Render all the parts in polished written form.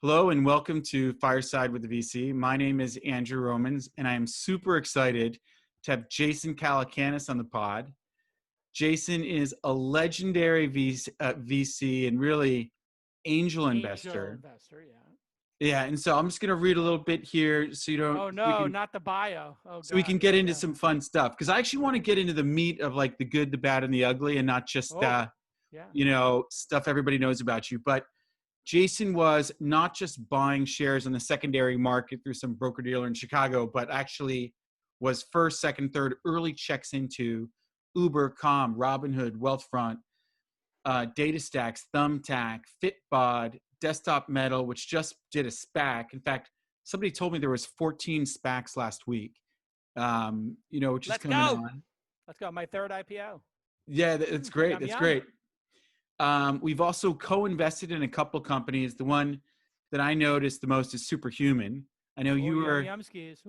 Hello and welcome to Fireside with the VC. My name is Andrew Romans, and I am super excited to have Jason Calacanis on the pod. Jason is a legendary VC and really angel Angel investor. investor, yeah. Yeah, and so I'm just going to read a little bit here so you don't Oh so we no, can not the bio. Oh so we God, can here get we into go. some fun stuff because I actually want to get into the meat of like the good, the bad, and the ugly, and not just Oh, yeah. stuff everybody knows about you, but Jason was not just buying shares in the secondary market through some broker dealer in Chicago, but actually was first, second, third early checks into Uber, Com, Robinhood, Wealthfront, DataStax, Thumbtack, Fitbod, Desktop Metal, which just did a SPAC. In fact, somebody told me there was 14 SPACs last week. Which is Let's coming go. on. Let's go. My third IPO. Yeah, that's great. Yum That's yum. great. We've also co-invested in a couple companies. The one that I noticed the most is Superhuman. I know Oh you yum were, yum skis.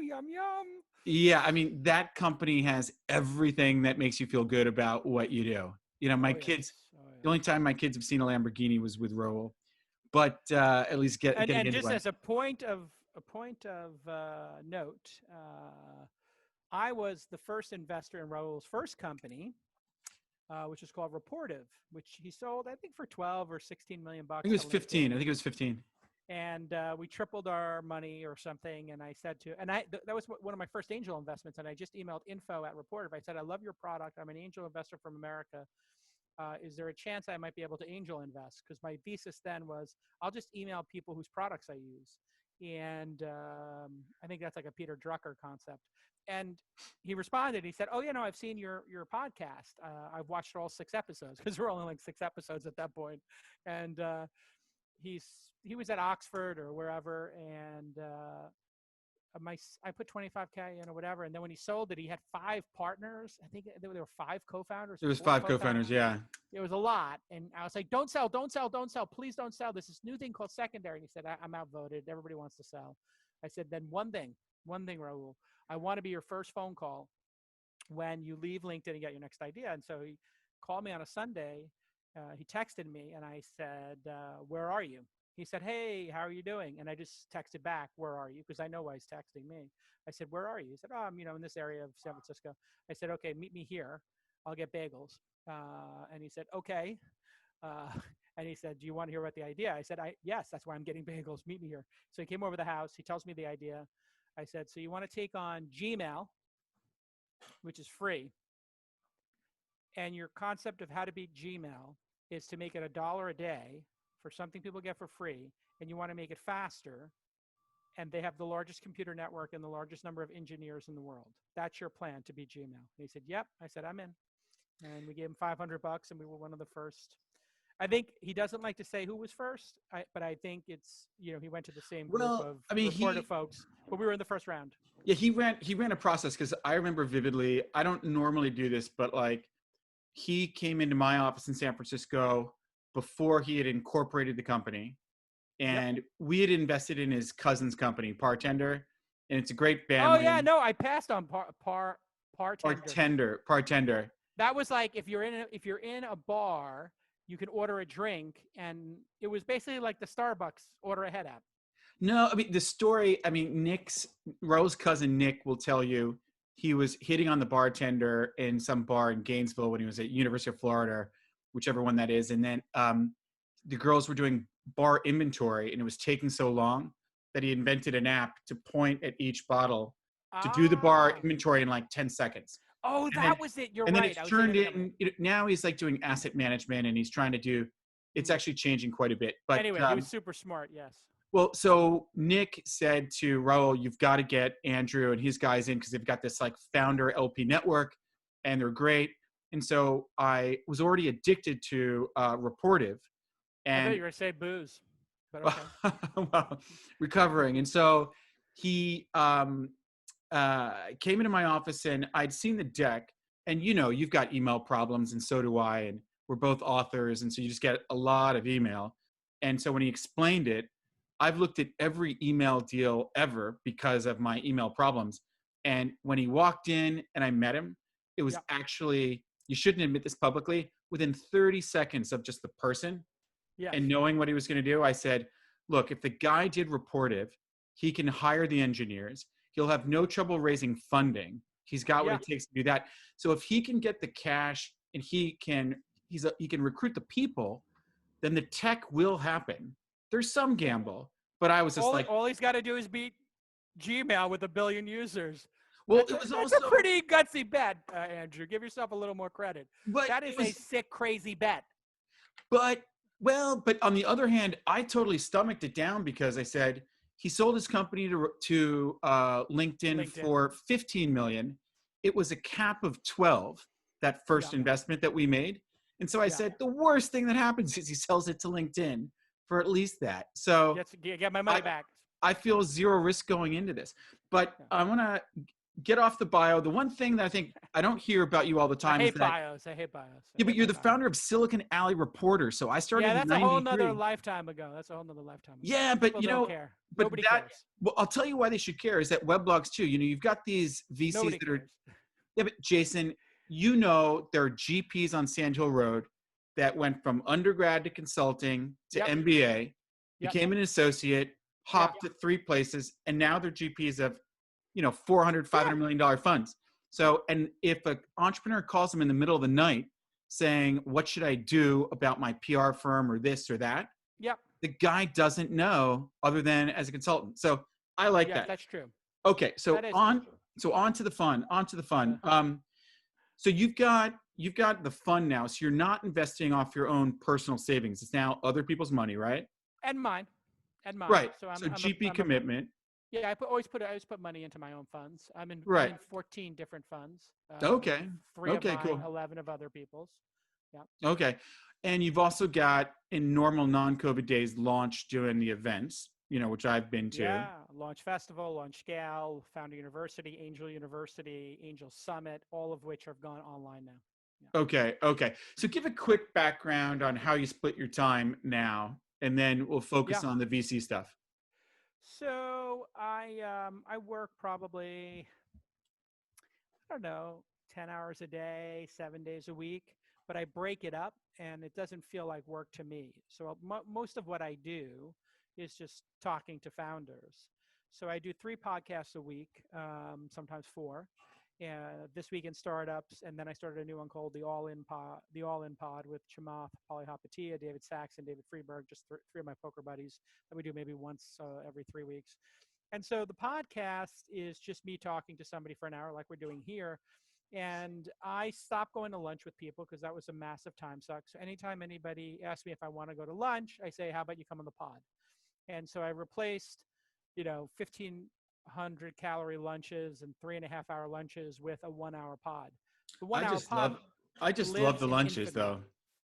Yum yum. yeah, I mean, that company has everything that makes you feel good about what you do. My Oh yes. kids, Oh the only yes. time my kids have seen a Lamborghini was with Raoul, but at least getting And into just one. as a point of note, I was the first investor in Raul's first company, which is called Reportive, which he sold I think for 12 or 16 million I think bucks it to was 15. I LinkedIn. think it was 15. And we tripled our money or something. And I said that was one of my first angel investments. And I just emailed info@Reportive. I said, I love your product. I'm an angel investor from America. Is there a chance I might be able to angel invest? Because my thesis then was, I'll just email people whose products I use. And I think that's like a Peter Drucker concept. And he responded. He said, "Oh, I've seen your podcast. I've watched all 6 episodes because we're only like 6 episodes at that point." And he was at Oxford or wherever, and I put 25K in or whatever, and then when he sold it, he had 5 partners. I think there were 5 co-founders There or was four five co-founders. co-founders. Yeah. It was a lot, and I was like, "Don't sell, don't sell, don't sell, please don't sell. This new thing called Secondary." And he said, "I'm outvoted. Everybody wants to sell." I said, "Then one thing, Raul, I want to be your first phone call when you leave LinkedIn and get your next idea." And so he called me on a Sunday. He texted me, and I said, "Where are you?" He said, "Hey, how are you doing?" And I just texted back, "Where are you?" Because I know why he's texting me. I said, "Where are you?" He said, "Oh, I'm in this area of San Francisco." I said, "Okay, meet me here. I'll get bagels." And he said, "Okay." Uh, and he said, "Do you want to hear about the idea?" I said, "Yes, that's why I'm getting bagels. Meet me here." So he came over to the house. He tells me the idea. I said, "So you want to take on Gmail, which is free, and your concept of how to beat Gmail is to make it $1 a day for something people get for free, and you want to make it faster, and they have the largest computer network and the largest number of engineers in the world. That's your plan to beat Gmail." And he said, "Yep." I said, "I'm in." And we gave him $500, and we were one of the first. I think he doesn't like to say who was first, but I think it's, he went to the same group Well, of I mean, reported folks, but we were in the first round. yeah, he ran a process because I remember vividly. I don't normally do this, but like he came into my office in San Francisco before he had incorporated the company, Yep. and we had invested in his cousin's company, Partender, and it's a great Oh yeah, family. no, I passed on partender. Partender. That was like if you're in a bar, you can order a drink, and it was basically like the Starbucks order ahead app. No, I mean the story. I mean Rose's cousin Nick will tell you he was hitting on the bartender in some bar in Gainesville when he was at University of Florida, whichever one that is, and then the girls were doing bar inventory, and it was taking so long that he invented an app to point at each bottle to do the bar Ah. inventory in like 10 seconds. Oh, And then that was it. You're and then right. it's I was thinking turned of the company. in now he's like doing asset management and he's trying to do it's Mm. actually changing quite a bit. But Anyway, he was super smart. Yes. well, so Nick said to Raul, "You've got to get Andrew and his guys in because they've got this like founder LP network, and they're great." And so I was already addicted to Reportive, I thought and you were going to say booze, but okay. well, recovering. And so he came into my office, and I'd seen the deck, and you've got email problems, and so do I, and we're both authors, and so you just get a lot of email. And so when he explained it, I've looked at every email deal ever because of my email problems. And when he walked in and I met him, it was Yep. actually, you shouldn't admit this publicly, within 30 seconds of just the person, Yes. and knowing what he was going to do, I said, look, if the guy did Reportive, he can hire the engineers. He'll have no trouble raising funding. He's got what Yeah. it takes to do that. So if he can get the cash and he can recruit the people, then the tech will happen. There's some gamble, but I was just like, All he's got to do is beat Gmail with 1 billion users. well, That's it was a also, pretty gutsy bet, Andrew. Give yourself a little more credit. but That it is a was, sick, crazy bet. but but on the other hand, I totally stomached it down because I said he sold his company to LinkedIn for 15 million. It was a cap of 12, that first Yeah. investment that we made. And so I Yeah. said the worst thing that happens is he sells it to LinkedIn for at least that. So Get my money back. I feel zero risk going into this. But I want to get off the bio. The one thing that I think I don't hear about you all the time I is hate that bios. I hate bios. yeah, but you're the founder of Silicon Alley Reporter. So I started Yeah, in that's a whole nother 93. lifetime ago. That's a whole nother lifetime ago. Yeah, but People don't care. but Nobody that, cares. well, I'll tell you why they should care is that weblogs too. You've got these VCs Nobody that are, cares. yeah, but Jason, there are GPs on Sand Hill Road that went from undergrad to consulting to Yep. MBA, Yep. became an associate, hopped at 3 places, and now they're GPs of, $400 million funds. So, and if an entrepreneur calls them in the middle of the night saying, what should I do about my PR firm or this or that? Yep. The guy doesn't know other than as a consultant. So I like that. That's true. Okay. So That is on to the fun. So you've got the fund now. So you're not investing off your own personal savings. It's now other people's money, right? And mine. Right. So So GP commitment. Yeah, I always put money into my own funds. I'm in 14 different funds. Okay. 3 of mine, Cool. 11 of other people's. Yeah. Okay. And you've also got, in normal non-COVID days, Launch doing the events, which I've been to. Yeah, Launch Festival, Launch Scale, Founder University, Angel Summit, all of which have gone online now. Yeah. Okay. So give a quick background on how you split your time now, and then we'll focus on the VC stuff. So I work probably, I don't know, 10 hours a day, 7 days a week, but I break it up and it doesn't feel like work to me. So most of what I do is just talking to founders. So I do 3 podcasts a week, sometimes 4. This Week in Startups, and then I started a new one called the All In Pod with Chamath Palihapitiya, David Sachs, and David Freeberg, just 3 of my poker buddies that we do maybe once every 3 weeks. And so the podcast is just me talking to somebody for an hour like we're doing here. And I stopped going to lunch with people because that was a massive time suck. So anytime anybody asks me if I want to go to lunch, I say, how about you come on the pod? And so I replaced, 1,500-calorie lunches and 3.5-hour lunches with a 1-hour pod. The 1-hour pod. I just love the lunches, though.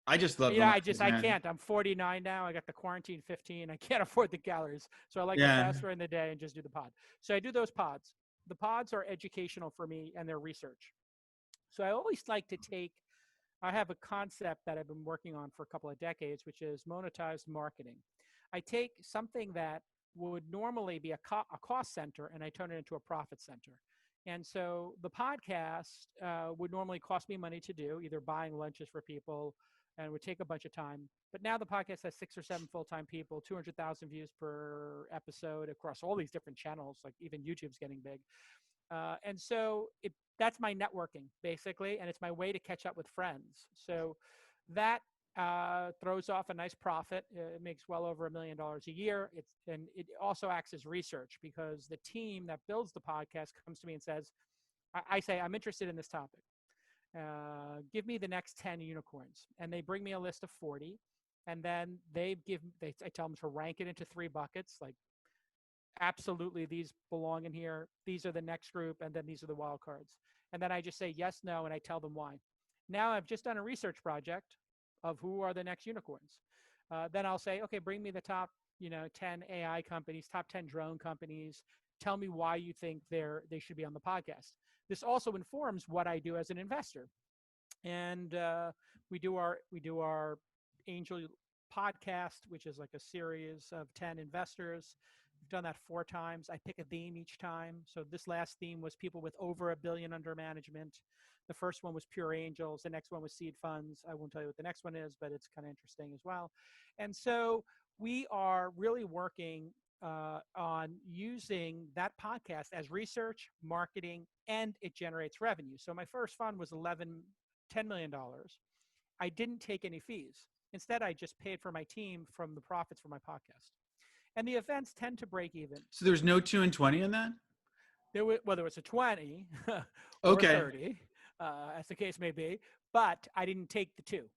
I just love the lunches, I can't. I'm 49 now. I got the quarantine 15. I can't afford the calories. So I like the faster in the day and just do the pod. So I do those pods. The pods are educational for me and they're research. So I always like to I have a concept that I've been working on for a couple of decades, which is monetized marketing. I take something that would normally be a cost center and I turn it into a profit center. And so the podcast would normally cost me money to do, either buying lunches for people, and it would take a bunch of time. But now the podcast has 6 or 7 full-time people, 200,000 views per episode across all these different channels, like even YouTube's getting big. And so that's my networking, basically, and it's my way to catch up with friends. So that throws off a nice profit. It makes well over $1 million a year. And it also acts as research because the team that builds the podcast comes to me and says, I say, I'm interested in this topic. Give me the next 10 unicorns. And they bring me a list of 40. And then I tell them to rank it into 3 buckets, like absolutely these belong in here. These are the next group. And then these are the wild cards. And then I just say yes, no, and I tell them why. Now I've just done a research project of who are the next unicorns. Then I'll say, okay, bring me the top 10 AI companies, top 10 drone companies. Tell me why you think they should be on the podcast. This also informs what I do as an investor. And we do our angel podcast, which is like a series of 10 investors We've done that 4 times. I pick a theme each time. So this last theme was people with over $1 billion under management. The first one was pure angels. The next one was seed funds. I won't tell you what the next one is, but it's kind of interesting as well. And so we are really working on using that podcast as research, marketing, and it generates revenue. So my first fund was $10 million. I didn't take any fees. Instead, I just paid for my team from the profits from my podcast. And the events tend to break even. So there's no 2 and 20 in that? Whether it's a 20 or Okay. 30, as the case may be, but I didn't take the 2.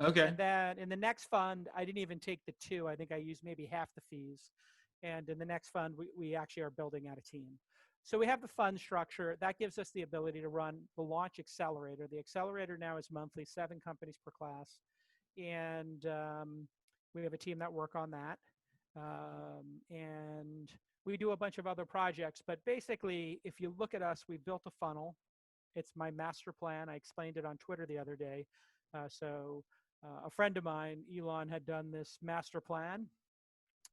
Okay. And then in the next fund, I didn't even take the 2. I think I used maybe half the fees. And in the next fund, we actually are building out a team. So we have the fund structure. That gives us the ability to run the launch accelerator. The accelerator now is monthly, 7 companies per class. And we have a team that work on that. And we do a bunch of other projects. But basically, if you look at us, we built a funnel. It's my master plan. I explained it on Twitter the other day. A friend of mine, Elon, had done this master plan.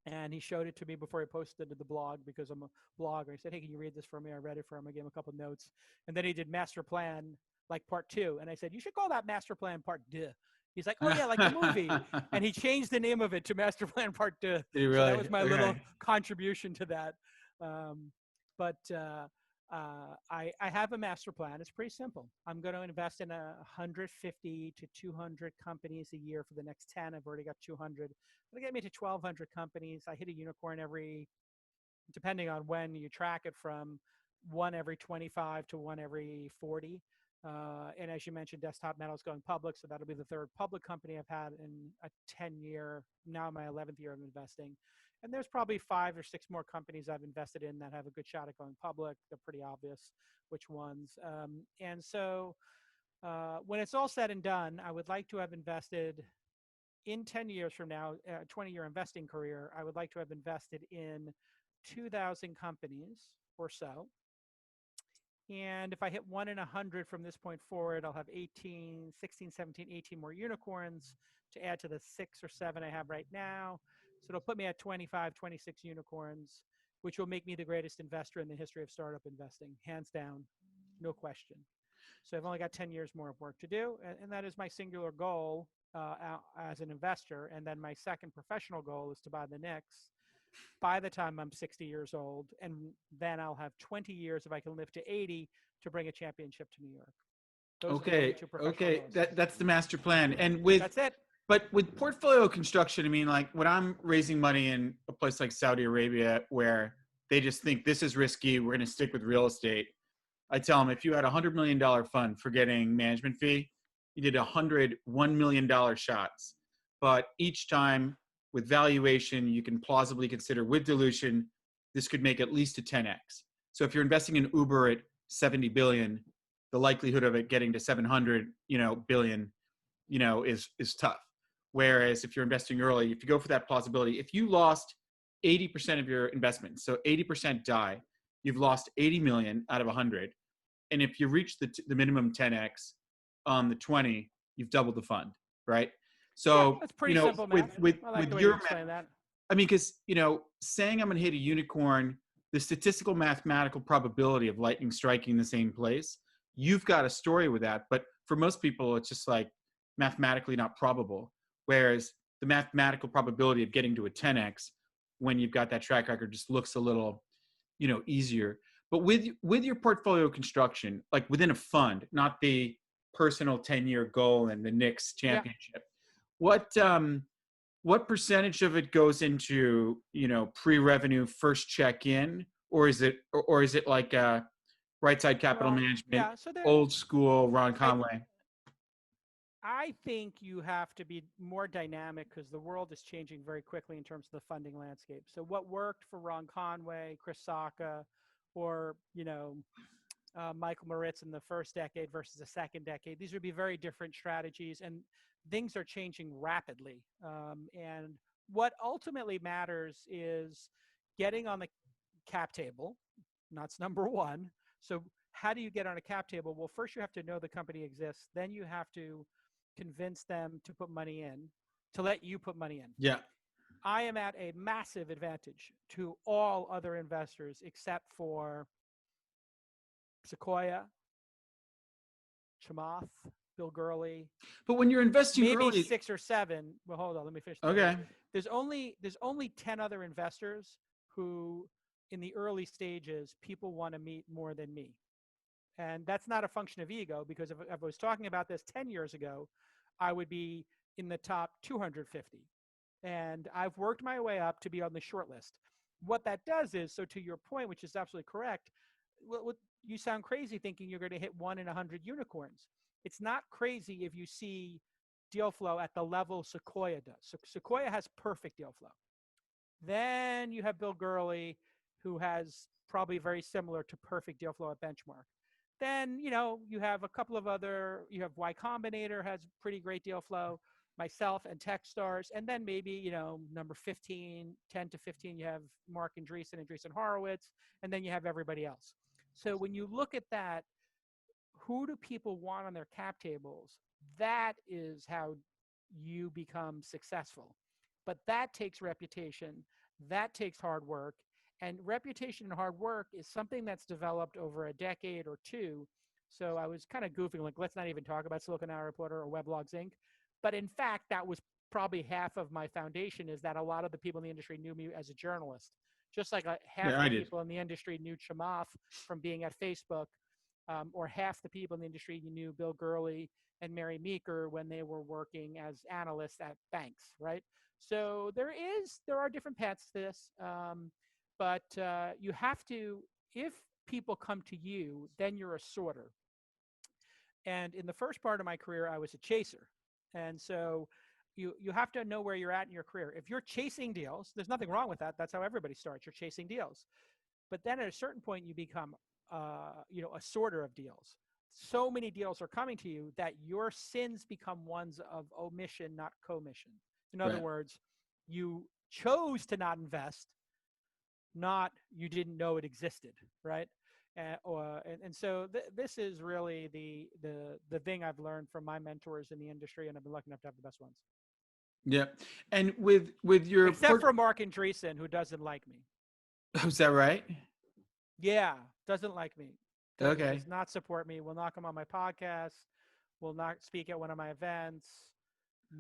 And he showed it to me before he posted it to the blog because I'm a blogger. He said, hey, can you read this for me? I read it for him. I gave him a couple of notes. And then he did master plan, like part 2. And I said, you should call that master plan part 2. He's like, oh, yeah, like the movie. And he changed the name of it to Master Plan Part 2. Did he really? So that was my little Okay. contribution to that. I have a master plan. It's pretty simple. I'm going to invest in 150 to 200 companies a year for the next 10. I've already got 200. It'll get me to 1,200 companies. I hit a unicorn depending on when you track it, from 1 every 25 to 1 every 40. And as you mentioned, Desktop Metal is going public. So that'll be the 3rd public company I've had in a 10-year, now my 11th year of investing. And there's probably 5 or 6 more companies I've invested in that have a good shot at going public. They're pretty obvious which ones. And so when it's all said and done, I would like to have invested in 10 years from now, 20-year investing career, I would like to have invested in 2,000 companies or so. And if I hit 1 in 100 from this point forward, I'll have 16, 17, 18 more unicorns to add to the 6 or 7 I have right now. So it'll put me at 25, 26 unicorns, which will make me the greatest investor in the history of startup investing, hands down, no question. So I've only got 10 years more of work to do. And that is my singular goal as an investor. And then my second professional goal is to buy the Knicks by the time I'm 60 years old. And then I'll have 20 years, if I can live to 80, to bring a championship to New York. Okay. That's the master plan. And that's it. But with portfolio construction, I mean, like when I'm raising money in a place like Saudi Arabia, where they just think this is risky, we're going to stick with real estate. I tell them, if you had $100 million fund for getting management fee, you did $101 million shots. But each time with valuation, you can plausibly consider with dilution, this could make at least a 10x. So if you're investing in Uber at 70 billion, the likelihood of it getting to 700, billion, is tough. Whereas if you're investing early, if you go for that plausibility, if you lost 80% of your investment, so 80% die, you've lost 80 million out of 100. And if you reach the minimum 10x on the 20, you've doubled the fund, right? So that's pretty simple math. with your explain that. I mean, because saying I'm going to hit a unicorn, the statistical mathematical probability of lightning striking the same place, you've got a story with that. But for most people, it's just like mathematically not probable. Whereas the mathematical probability of getting to a 10x when you've got that track record just looks a little, easier. But with your portfolio construction, like within a fund, not the personal 10-year goal and the Knicks championship, what percentage of it goes into, pre-revenue first check in, or is it like right side capital management, old school Ron Conway? I think you have to be more dynamic because the world is changing very quickly in terms of the funding landscape. So what worked for Ron Conway, Chris Sacca, or Michael Moritz in the first decade versus the second decade, these would be very different strategies, and things are changing rapidly. And what ultimately matters is getting on the cap table. That's number one. So how do you get on a cap table? Well, first you have to know the company exists. Then you have to convince them to put money in, to let you put money in. Yeah. I am at a massive advantage to all other investors except for Sequoia, Chamath, Bill Gurley, But when you're investing maybe early, 6 or 7. Well, hold on, let me finish the story. okay, There's only 10 other investors who, in the early stages, people want to meet more than me. And that's not a function of ego, because if I was talking about this 10 years ago, I would be in the top 250. And I've worked my way up to be on the short list. What that does is, so to your point, which is absolutely correct, you sound crazy thinking you're going to hit 1 in 100 unicorns. It's not crazy if you see deal flow at the level Sequoia does. So Sequoia has perfect deal flow. Then you have Bill Gurley, who has probably very similar to perfect deal flow at Benchmark. Then, you have a couple of other, you have Y Combinator has pretty great deal flow, myself and Techstars. And then maybe, number 15, 10 to 15, you have Mark Andreessen Horowitz. And then you have everybody else. So when you look at that, who do people want on their cap tables? That is how you become successful. But that takes reputation, that takes hard work. And reputation and hard work is something that's developed over a decade or two. So I was kind of goofing, like, let's not even talk about Silicon Valley Reporter or Weblogs Inc. But in fact, that was probably half of my foundation, is that a lot of the people in the industry knew me as a journalist. Just like half yeah, I the did. people in the industry knew Chamath from being at Facebook, or half the people in the industry knew Bill Gurley and Mary Meeker when they were working as analysts at banks, right? So there are different paths to this, but you have to, if people come to you, then you're a sorter. And in the first part of my career, I was a chaser. And so you have to know where you're at in your career. If you're chasing deals, there's nothing wrong with that. That's how everybody starts. You're chasing deals. But then at a certain point, you become, a sorter of deals. So many deals are coming to you that your sins become ones of omission, not commission. In other Right. words, you chose to not invest, not you didn't know it existed, right? And so this is really the thing I've learned from my mentors in the industry, and I've been lucky enough to have the best ones. Yeah. And with your Except for Mark Andreessen, who doesn't like me. is that right? Yeah, doesn't like me. Okay. Does not support me. Will not come on my podcast. Will not speak at one of my events.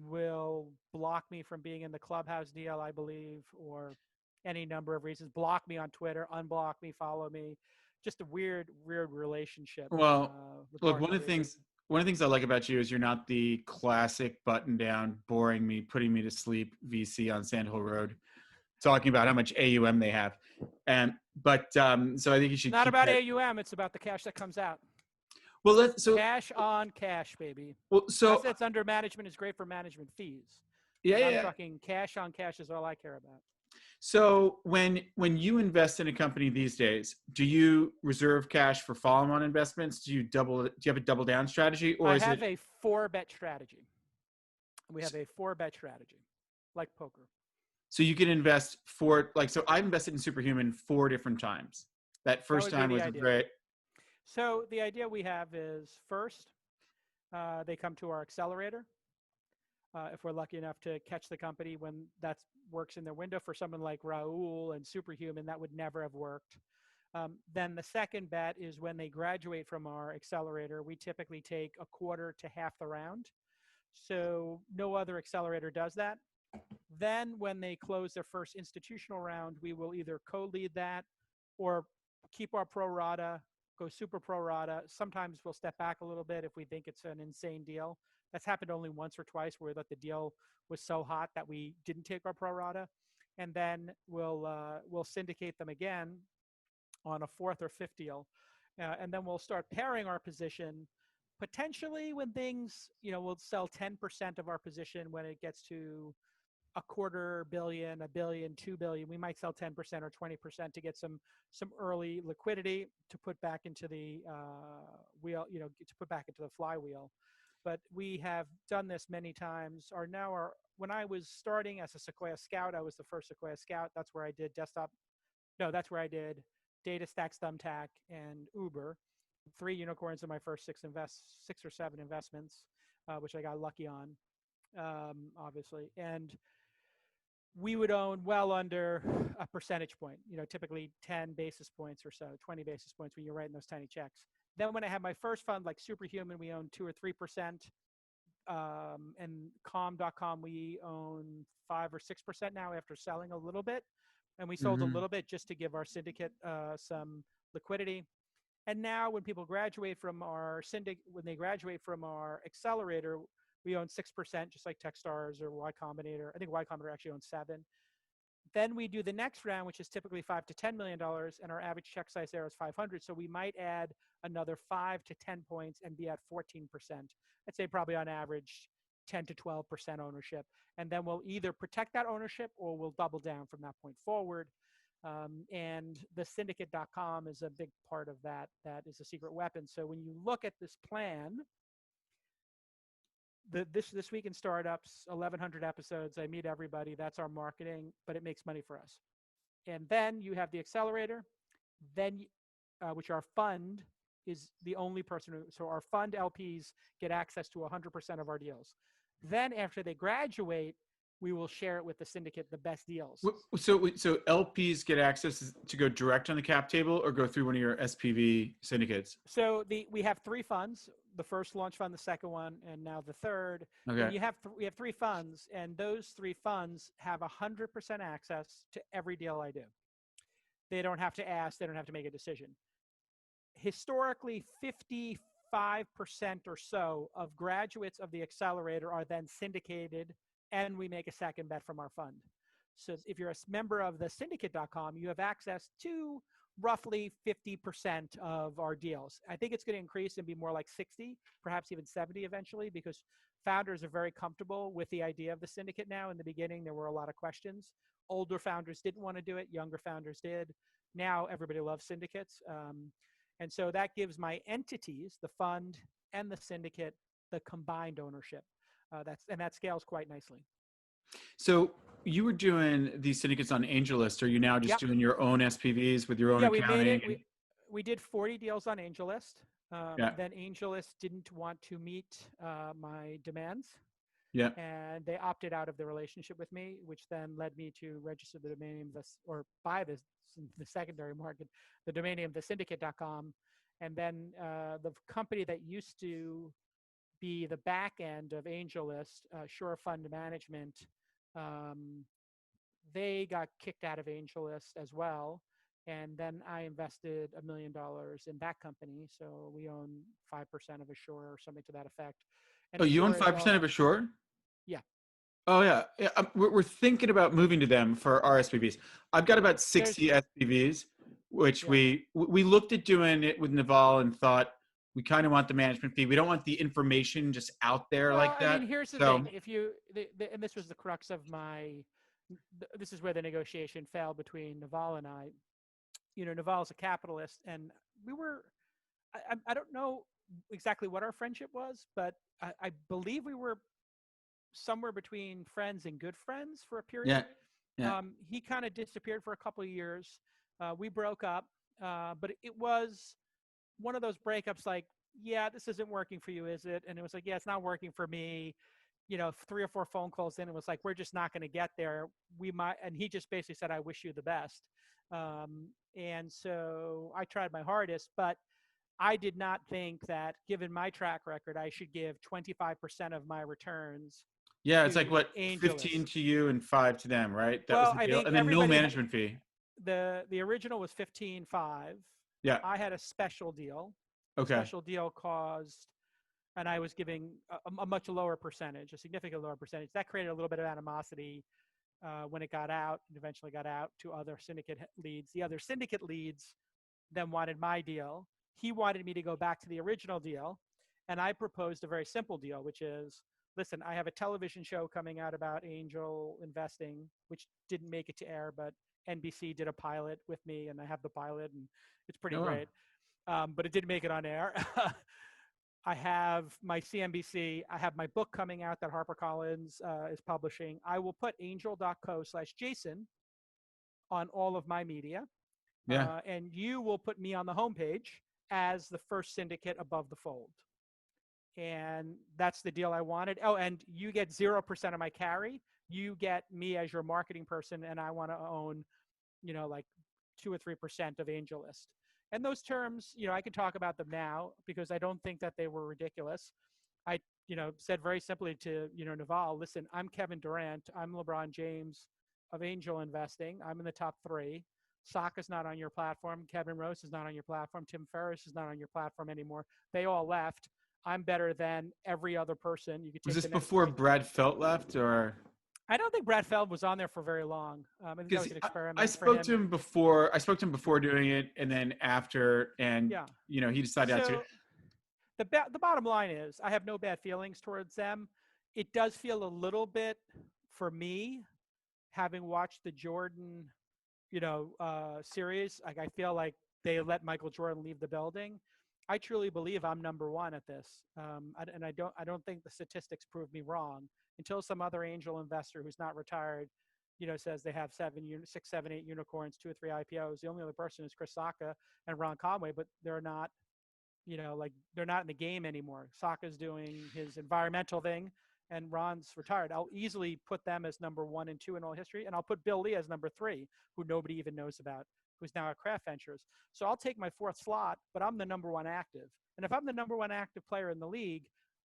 Will block me from being in the Clubhouse deal, I believe, or any number of reasons. Block me on Twitter, unblock me, follow me. Just a weird relationship Well, with look, Mark Andreessen. one of the things I like about you is you're not the classic button down, boring me, putting me to sleep VC on Sand Hill Road, talking about how much AUM they have. And but so I think you should Not keep about that. AUM. It's about the cash that comes out. Well, Cash on cash, baby. so Assets under management is great for management fees, yeah, but I'm yeah. talking cash on cash is all I care about. So when you invest in a company these days, do you reserve cash for follow-on investments? Do you have a double down strategy, or I is have it a 4-bet strategy. We have a 4-bet strategy, like poker. so you can invest for like so I've invested in Superhuman 4 different times. That That first would be time the was idea. great. So the idea we have is, first, they come to our accelerator. If we're lucky enough to catch the company when that works in their window. For someone like Raul and Superhuman, that would never have worked. Then the second bet is when they graduate from our accelerator, we typically take a quarter to half the round. So no other accelerator does that. Then when they close their first institutional round, we will either co-lead that or keep our pro rata, go super pro rata. Sometimes we'll step back a little bit if we think it's an insane deal. That's happened only once or twice where that the deal was so hot that we didn't take our pro rata. And then we'll syndicate them again on a fourth or fifth deal. And then we'll start pairing our position. Potentially when things, we'll sell 10% of our position when it gets to $250 million, $1 billion, $2 billion. We might sell 10% or 20% to get some early liquidity to put back into the wheel, to put back into the flywheel. But we have done this many times. When I was starting as a Sequoia Scout, I was the first Sequoia Scout. That's where I did that's where I did DataStax, Thumbtack, and Uber. 3 unicorns in my first 6 or 7 investments, which I got lucky on, obviously. And we would own well under a percentage point, typically 10 basis points or so, 20 basis points when you're writing those tiny checks. Then when I had my first fund, like Superhuman, we owned 2 or 3%. And calm.com, we own 5 or 6% now after selling a little bit. And we sold a Mm-hmm. little bit just to give our syndicate some liquidity. And now when people graduate from our when they graduate from our accelerator, we own 6%, just like Techstars or Y Combinator. I think Y Combinator actually owns 7. Then we do the next round, which is typically $5 to $10 million, and our average check size there is 500. So we might add another 5 to 10 points and be at 14%. I'd say probably on average 10 to 12% ownership. And then we'll either protect that ownership or we'll double down from that point forward. And the syndicate.com is a big part of that. That is a secret weapon. So when you look at this plan, this week in startups, 1,100 episodes. I meet everybody. That's our marketing, but it makes money for us. And then you have the accelerator, then which our fund is the only person who. So our fund LPs get access to 100% of our deals. Then after they graduate, we will share it with the syndicate, the best deals. So LPs get access to go direct on the cap table or go through one of your SPV syndicates? So we have 3 funds: the first launch fund, the second one, and now the third. Okay. And we have 3 funds, and those 3 funds have 100% access to every deal I do. They don't have to ask. They don't have to make a decision. Historically, 55% or so of graduates of the accelerator are then syndicated, and we make a second bet from our fund. So if you're a member of the syndicate.com, you have access to roughly 50% of our deals. I think it's going to increase and be more like 60, perhaps even 70 eventually, because founders are very comfortable with the idea of the syndicate now. In the beginning, there were a lot of questions. Older founders didn't want to do it. Younger founders did. Now everybody loves syndicates. And so that gives my entities, the fund and the syndicate, the combined ownership. That scales quite nicely. So you were doing these syndicates on AngelList. Are you now just doing your own SPVs with your own accounting? We made it. We did 40 deals on AngelList. Yeah. Then AngelList didn't want to meet my demands. Yeah. And they opted out of the relationship with me, which then led me to register the domain name or buy this in the secondary market, the domain name thesyndicate.com. And then the company that used to be the back end of AngelList, Shore Fund Management, they got kicked out of AngelList as well. And then I invested $1 million in that company. So we own 5% of Ashore or something to that effect. And you own 5% of Ashore? Yeah. Oh, yeah. We're thinking about moving to them for our SPVs. I've got about 60 SPVs, which we looked at doing it with Naval and thought we kind of want the management fee. We don't want the information just out there like that. I mean, here's the thing. If you, and this was the crux of this is where the negotiation fell between Naval and I. Naval's a capitalist, and I don't know exactly what our friendship was, but I believe we were somewhere between friends and good friends for a period. Yeah. He kind of disappeared for a couple of years. We broke up, but it was one of those breakups like, yeah, this isn't working for you, is it? And it was like, yeah, it's not working for me. 3 or 4 phone calls in, it was like, we're just not going to get there. We might, and he just basically said, I wish you the best. And so I tried my hardest, but I did not think that, given my track record, I should give 25% of my returns. Yeah, it's like what, AngelList. 15 to you and 5 to them, right? That was the deal. And then no management fee. The original was 15.5. Yeah. I had a special deal. Okay. Special deal caused, and I was giving a much lower percentage, a significant lower percentage. That created a little bit of animosity when it got out, and eventually got out to other syndicate leads. The other syndicate leads then wanted my deal. He wanted me to go back to the original deal, and I proposed a very simple deal, which is, listen, I have a television show coming out about angel investing, which didn't make it to air, but NBC did a pilot with me, and I have the pilot, and it's pretty great. But it didn't make it on air. I have my CNBC. I have my book coming out that HarperCollins is publishing. I will put angel.co/Jason on all of my media. Yeah. And you will put me on the homepage as the first syndicate above the fold. And that's the deal I wanted. Oh, and you get 0% of my carry. you get me as your marketing person, and I want to own, like 2 or 3% of AngelList. And those terms, I can talk about them now because I don't think that they were ridiculous. I, said very simply to, Naval, listen, I'm Kevin Durant. I'm LeBron James of angel investing. I'm in the top 3. Saka's not on your platform. Kevin Rose is not on your platform. Tim Ferriss is not on your platform anymore. They all left. I'm better than every other person. You could Was take this the next before 20. Brad Felt left, or? I don't think Brad Feld was on there for very long. I think that Because was an I experiment for spoke him. to him before. I spoke to him before doing it, and then after, and Yeah. he decided not to. So the bottom line is, I have no bad feelings towards them. It does feel a little bit, for me, having watched the Jordan, series. Like, I feel like they let Michael Jordan leave the building. I truly believe I'm number one at this, and I don't think the statistics prove me wrong until some other angel investor who's not retired, says they have 6, 7, 8 unicorns, 2 or 3 IPOs. The only other person is Chris Sacca and Ron Conway, but they're not, like, they're not in the game anymore. Saka's doing his environmental thing, and Ron's retired. I'll easily put them as number 1 and 2 in all history, and I'll put Bill Lee as number 3, who nobody even knows about, who's now at Craft Ventures. So I'll take my 4th slot, but I'm the number 1 active. And if I'm the number 1 active player in the league,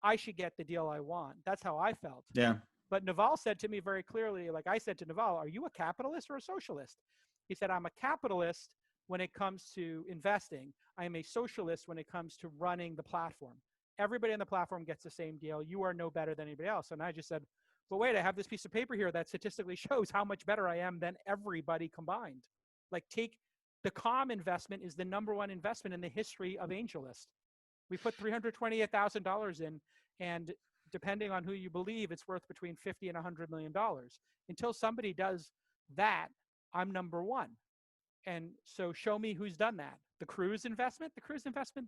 I should get the deal I want. That's how I felt. Yeah. But Naval said to me very clearly, like I said to Naval, are you a capitalist or a socialist? He said, I'm a capitalist when it comes to investing. I am a socialist when it comes to running the platform. Everybody on the platform gets the same deal. You are no better than anybody else. And I just said, well, wait, I have this piece of paper here that statistically shows how much better I am than everybody combined. Like, take the Calm investment is the number 1 investment in the history of AngelList. We put $328,000 in, and depending on who you believe, it's worth between $50 and $100 million. Until somebody does that, I'm number 1. And so show me who's done that. The Cruise investment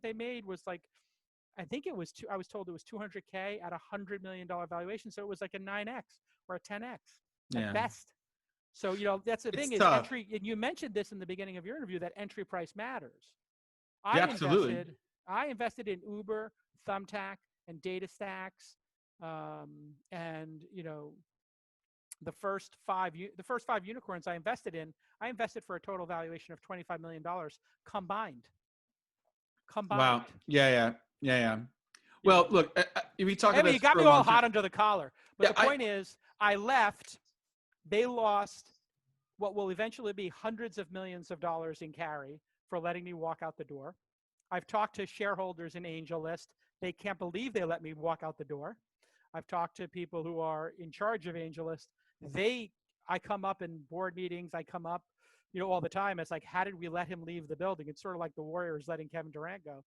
they made was like, I think it was I was told it was $200K at $100 million valuation. So it was like a 9X or a 10X at best. So, that's the thing, is tough. entry. And you mentioned this in the beginning of your interview, that entry price matters. Absolutely. I invested in Uber, Thumbtack, and DataStax, and the first 5 unicorns I invested for a total valuation of $25 million combined. Wow. Yeah. Well, look, we talk about you this got for me a all long hot time. under the collar. But the point is, I left. They lost what will eventually be hundreds of millions of dollars in carry for letting me walk out the door. I've talked to shareholders in AngelList. They can't believe they let me walk out the door. I've talked to people who are in charge of AngelList. I come up in board meetings. I come up, all the time. It's like, how did we let him leave the building? It's sort of like the Warriors letting Kevin Durant go.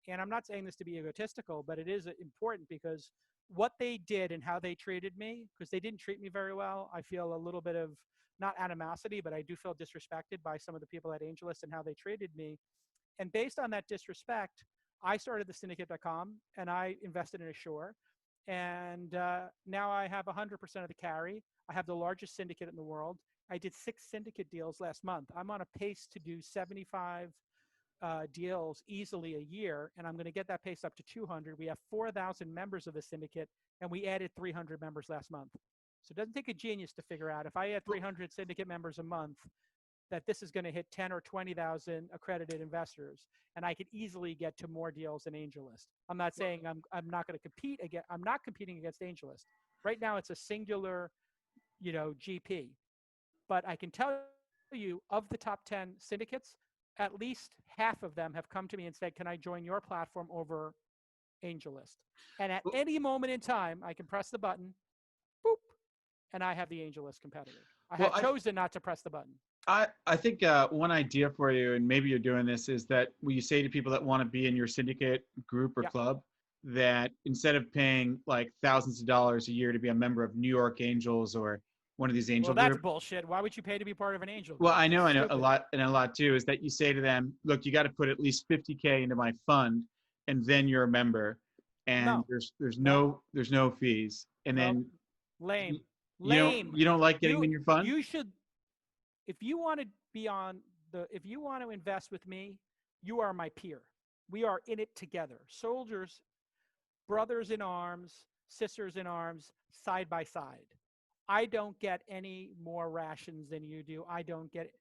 And I'm not saying this to be egotistical, but it is important because what they did and how they treated me, because they didn't treat me very well, I feel a little bit of, not animosity, but I do feel disrespected by some of the people at AngelList and how they treated me. And based on that disrespect, I started the syndicate.com and I invested in Assure. And now I have 100% of the carry. I have the largest syndicate in the world. I did 6 syndicate deals last month. I'm on a pace to do 75 deals easily a year, and I'm going to get that pace up to 200. We have 4,000 members of the syndicate, and we added 300 members last month. So it doesn't take a genius to figure out, if I add 300 syndicate members a month, that this is going to hit 10 or 20,000 accredited investors, and I could easily get to more deals than AngelList. I'm not saying I'm not going to compete again. I'm not competing against AngelList. Right now, it's a singular, GP. But I can tell you, of the top 10 syndicates, at least half of them have come to me and said, can I join your platform over AngelList? And at any moment in time, I can press the button, boop, and I have the AngelList competitor. I have chosen not to press the button. I think one idea for you, and maybe you're doing this, is that when you say to people that want to be in your syndicate group or club, that instead of paying like thousands of dollars a year to be a member of New York Angels or one of these angel groups. That's bullshit. Why would you pay to be part of an angel group? Well, I know a lot too, is that you say to them, look, you got to put at least $50K into my fund, and then you're a member, and there's no fees, and then lame. You don't like getting in your fund? You should, if you want to invest with me, you are my peer. We are in it together. Soldiers, brothers in arms, sisters in arms, side by side. I don't get any more rations than you do. I don't get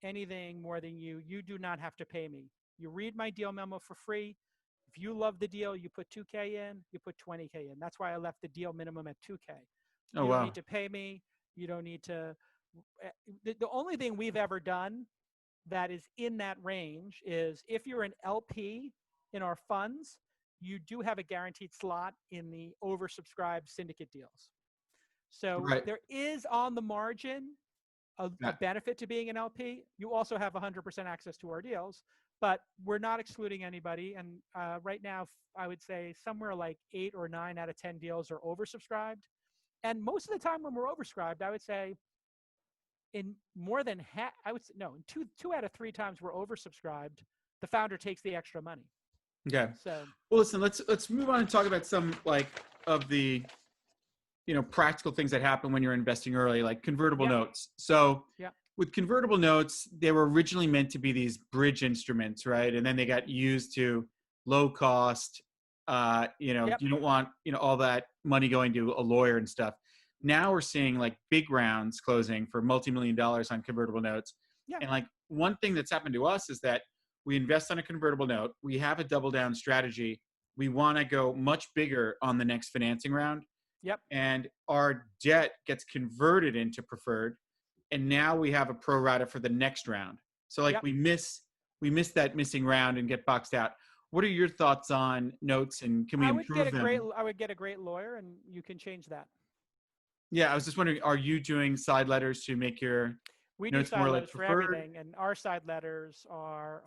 anything more than you. You do not have to pay me. You read my deal memo for free. If you love the deal, you put 2K in, you put 20K in. That's why I left the deal minimum at 2K. Oh You don't wow. need to pay me. You don't need to. The only thing we've ever done that is in that range is if you're an LP in our funds, you do have a guaranteed slot in the oversubscribed syndicate deals. So Right. there is on the margin a Yeah. benefit to being an LP. You also have 100% access to our deals, but we're not excluding anybody. And right now, I would say somewhere like 8 or 9 out of 10 deals are oversubscribed. And most of the time when we're oversubscribed, I would say in more than half, I would say, no, in two out of 3 times we're oversubscribed, the founder takes the extra money. Okay. So, Well, listen, let's move on and talk about some like of the practical things that happen when you're investing early, like convertible yep, notes. So yep, with convertible notes, they were originally meant to be these bridge instruments, right? And then they got used to low cost. yep, You don't want all that money going to a lawyer and stuff. Now we're seeing like big rounds closing for multi-million dollars on convertible notes. yeah, And like one thing that's happened to us is that we invest on a convertible note. We have a double down strategy. We want to go much bigger on the next financing round, yep. and our debt gets converted into preferred, and now we have a pro rata for the next round. So like Yep. we miss that missing round and get boxed out. What are your thoughts on notes, and can we improve them? I would get a great lawyer, and you can change that. Yeah, I was just wondering, are you doing side letters to make your We do notes side more like letters for preferred? everything, and our side letters are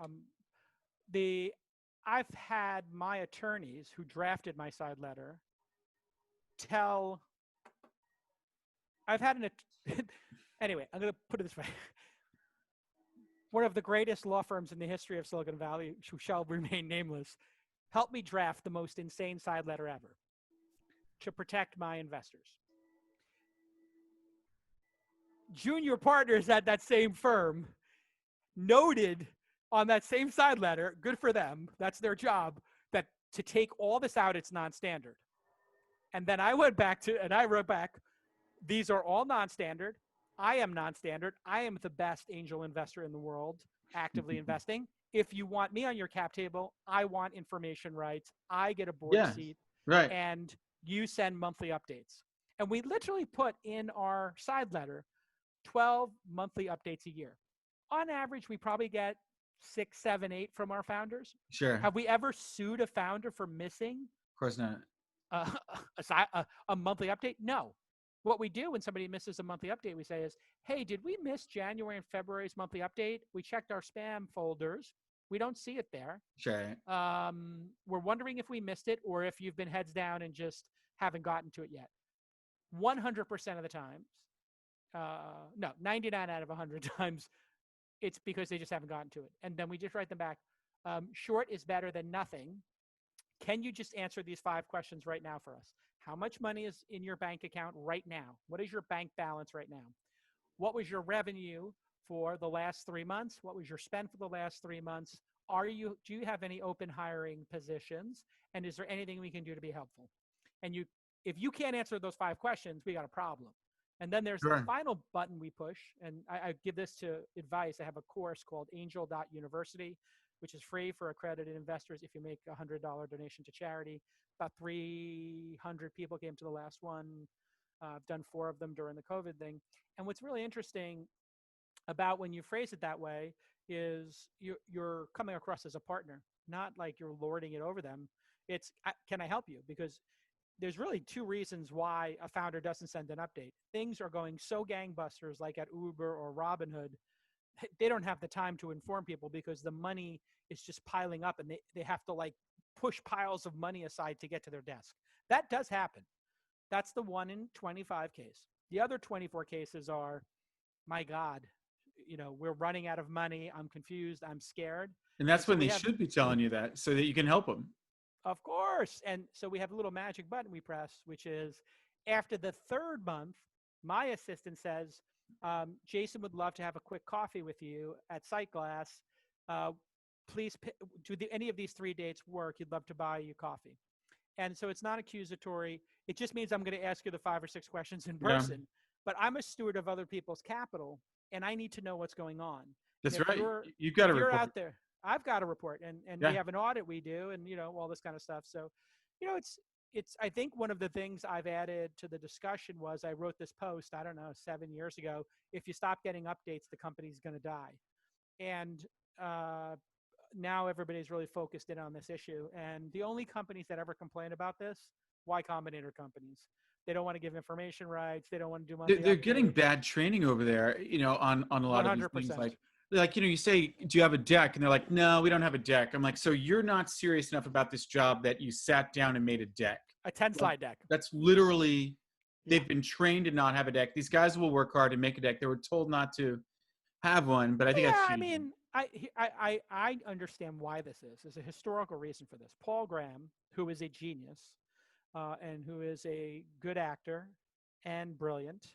the. I've had my attorneys who drafted my side letter tell. I've had anyway, I'm going to put it this way. One of the greatest law firms in the history of Silicon Valley, who shall remain nameless, helped me draft the most insane side letter ever to protect my investors. Junior partners at that same firm noted on that same side letter, good for them, that's their job, that to take all this out, it's non-standard. And then I went back and I wrote back, these are all non-standard. I am non-standard. I am the best angel investor in the world, actively investing. If you want me on your cap table, I want information rights. I get a board Yeah, seat, right. and you send monthly updates. And we literally put in our side letter 12 monthly updates a year. On average, we probably get 6, 7, 8 from our founders. Sure. Have we ever sued a founder for missing Of course not. a, a monthly update? No. What we do when somebody misses a monthly update, we say is, hey, did we miss January and February's monthly update? We checked our spam folders. We don't see it there. Sure. We're wondering if we missed it or if you've been heads down and just haven't gotten to it yet. 100% of the times, no, 99 out of 100 times, it's because they just haven't gotten to it. And then we just write them back. Short is better than nothing. Can you just answer these 5 questions right now for us? How much money is in your bank account right now? What is your bank balance right now? What was your revenue for the last 3 months? What was your spend for the last 3 months? Do you have any open hiring positions? And is there anything we can do to be helpful? And if you can't answer those 5 questions, we got a problem. And then there's the Sure. final button we push. And I give this to advice. I have a course called angel.university, which is free for accredited investors if you make a $100 donation to charity. About 300 people came to the last one. I've done 4 of them during the COVID thing. And what's really interesting about when you phrase it that way is you're coming across as a partner, not like you're lording it over them. It's, can I help you? Because there's really 2 reasons why a founder doesn't send an update. Things are going so gangbusters like at Uber or Robinhood, they don't have the time to inform people because the money is just piling up and they have to like push piles of money aside to get to their desk. That does happen. That's the 1 in 25 case. The other 24 cases are, my God, we're running out of money. I'm confused. I'm scared. And that's And so when we they have, should be telling you that so that you can help them. of course. And so we have a little magic button we press, which is after the 3rd month, my assistant says, Jason would love to have a quick coffee with you at Sightglass. Please, do any of these 3 dates work? He'd love to buy you coffee. And so it's not accusatory. It just means I'm going to ask you the 5 or 6 questions in Yeah. person. but I'm a steward of other people's capital, and I need to know what's going on. And That's right. You've got if to you're report. out there, I've got to report, and we Yeah. have an audit we do, and all this kind of stuff. So, it's I think one of the things I've added to the discussion was I wrote this post, I don't know, 7 years ago. If you stop getting updates, the company's going to die. And uh, now everybody's really focused in on this issue. And the only companies that ever complain about this, Y Combinator companies. They don't want to give information rights. They don't want to do monthly They're getting updates. bad training over there, on a lot of these things. 100%. You say, do you have a deck? And they're like, no, we don't have a deck. I'm like, so you're not serious enough about this job that you sat down and made a deck. A 10-slide deck. That's literally, Yeah. they've been trained to not have a deck. These guys will work hard to make a deck. They were told not to have one, but I think that's Yeah, I changing. mean, I understand why this is. There's a historical reason for this. Paul Graham, who is a genius, and who is a good actor and brilliant,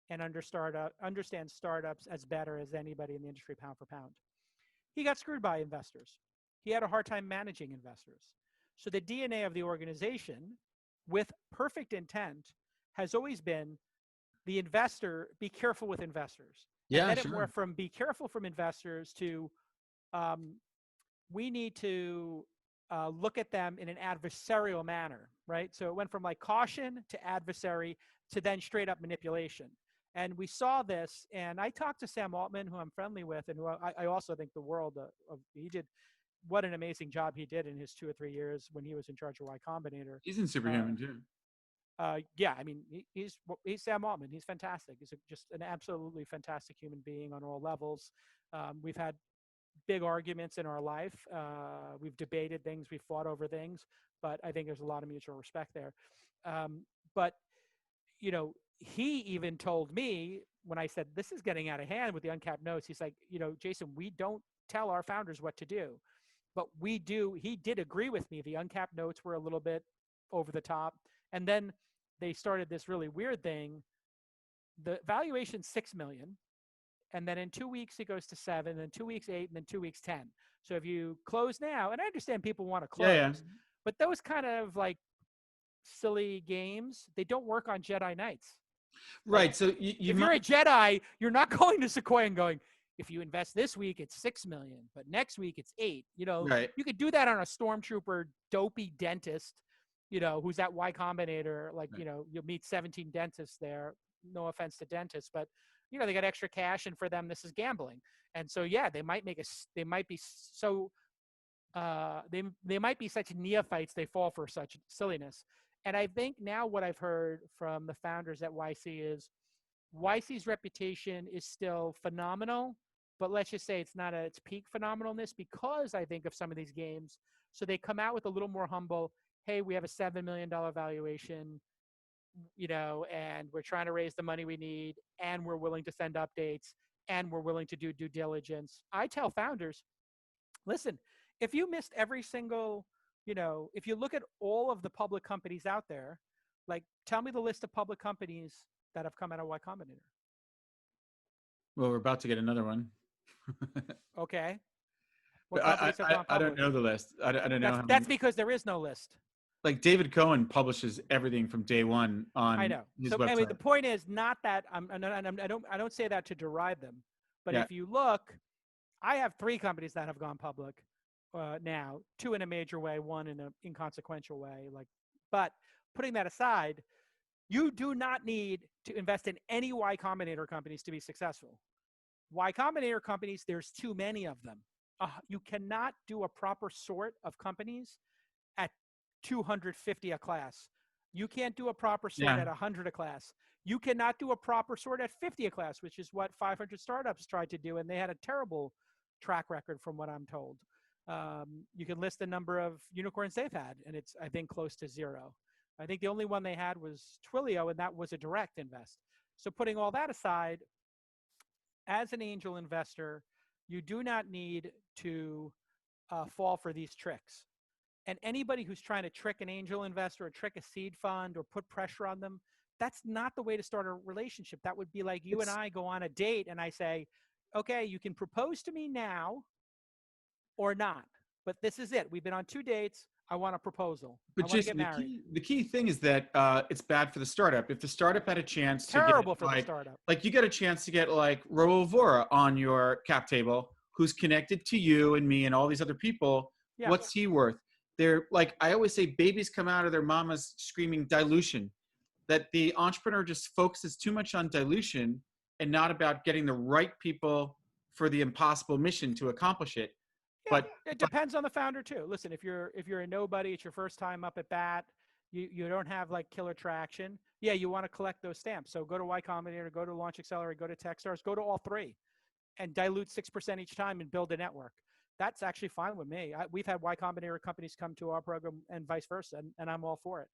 and understands startups as better as anybody in the industry, pound for pound. He got screwed by investors. He had a hard time managing investors. So the DNA of the organization, with perfect intent, has always been the investor, be careful with investors. Yeah, and then sure. it went from be careful from investors to we need to look at them in an adversarial manner, right? So it went from like caution to adversary to then straight up manipulation. And we saw this, and I talked to Sam Altman, who I'm friendly with, and who I also think the world of, he did, what an amazing job he did in his 2 or 3 years when he was in charge of Y Combinator. He's in Superhuman too. Yeah, I mean, he's Sam Altman. He's fantastic. He's just an absolutely fantastic human being on all levels. We've had big arguments in our life. We've debated things. We've fought over things, but I think there's a lot of mutual respect there. But he even told me when I said, this is getting out of hand with the uncapped notes, he's like, Jason, we don't tell our founders what to do, but we do. He did agree with me. The uncapped notes were a little bit over the top. And then they started this really weird thing. The valuation, $6 million. And then in 2 weeks, it goes to 7, then 2 weeks, 8, and then 2 weeks, 10. So if you close now, and I understand people want to close, but those kind of like silly games, they don't work on Jedi Knights. Right. So if you're a Jedi, you're not going to Sequoia and going, if you invest this week, it's 6 million, but next week it's 8. Right. You could do that on a stormtrooper dopey dentist, who's at Y Combinator. Like, right. You'll meet 17 dentists there. No offense to dentists, but they got extra cash, and for them, this is gambling. And so, yeah, they might be such neophytes, they fall for such silliness. And I think now what I've heard from the founders at YC is YC's reputation is still phenomenal, but let's just say it's not at its peak phenomenalness because I think of some of these games. So they come out with a little more humble, hey, we have a $7 million valuation, and we're trying to raise the money we need, and we're willing to send updates, and we're willing to do due diligence. I tell founders, listen, if you missed every single, if you look at all of the public companies out there, like tell me the list of public companies that have come out of Y Combinator. Well, we're about to get another one. Okay. What companies have gone public? I don't know the list. I don't know. That's because there is no list. Like David Cohen publishes everything from day one on his website. Anyway, the point is not that I don't say that to deride them, but if you look, I have 3 companies that have gone public now, 2 in a major way, 1 in an inconsequential way. But putting that aside, you do not need to invest in any Y Combinator companies to be successful. Y Combinator companies, there's too many of them. You cannot do a proper sort of companies at 250 a class. You can't do a proper sort at 100 a class. You cannot do a proper sort at 50 a class, which is what 500 startups tried to do, and they had a terrible track record from what I'm told. You can list the number of unicorns they've had, and it's, I think, close to 0. I think the only one they had was Twilio, and that was a direct invest. So putting all that aside, as an angel investor, you do not need to fall for these tricks. And anybody who's trying to trick an angel investor or trick a seed fund or put pressure on them, that's not the way to start a relationship. That would be like you and I go on a date and I say, okay, you can propose to me now or not. But this is it. We've been on 2 dates. I want a proposal. I But want to get Jason, married. the key thing is that it's bad for the startup. If the startup had a chance to get Terrible for the startup. like you get a chance to get like Raul Vora on your cap table, who's connected to you and me and all these other people. Yeah. What's he worth? They're like I always say, babies come out of their mamas screaming dilution. That the entrepreneur just focuses too much on dilution and not about getting the right people for the impossible mission to accomplish it. Yeah, But it depends on the founder too. Listen, if you're a nobody, it's your first time up at bat, you don't have like killer traction. Yeah, you want to collect those stamps. So go to Y Combinator, go to Launch Accelerate, go to Techstars, go to all three, and dilute 6% each time and build a network. That's actually fine with me. We've had Y Combinator companies come to our program and vice versa, and I'm all for it.